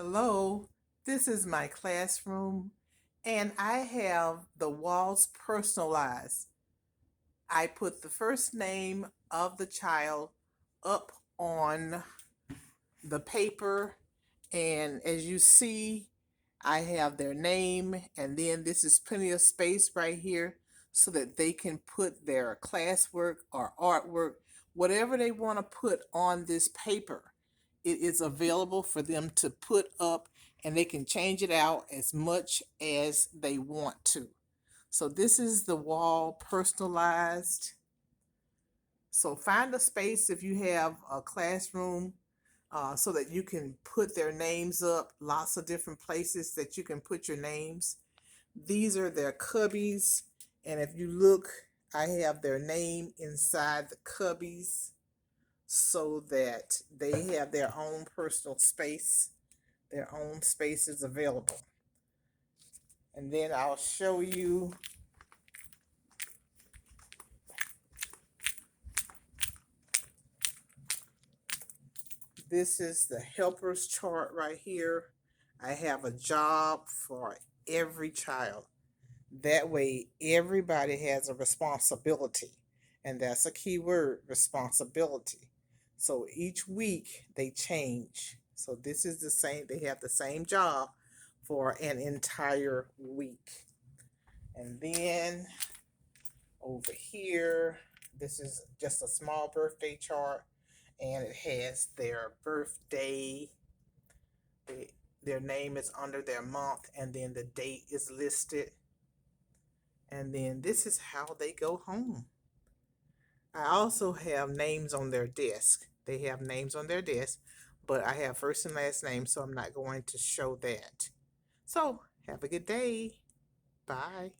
Hello, this is my classroom, and I have the walls personalized. I put the first name of the child up on the paper, and as you see, I have their name, and then this is plenty of space right here so that they can put their classwork or artwork, whatever they want to put on this paper. It is available for them to put up, and they can change it out as much as they want to. So this is the wall personalized. So find a space if you have a classroom so that you can put their names up, lots of different places that you can put your names. These are their cubbies, and if you look, I have their name inside the cubbies so that they have their own personal space, their own spaces available. And then I'll show you this is the helpers chart right here. I have a job for every child. That way, everybody has a responsibility. And that's a key word, responsibility. So each week they change. So this is the same, they have the same job for an entire week. And then over here, this is just a small birthday chart, and it has their birthday. Their name is under their month, and then the date is listed. And then this is how they go home. I also have names on their desk. They have names on their desk, but I have first and last name, so I'm not going to show that. So, have a good day. Bye.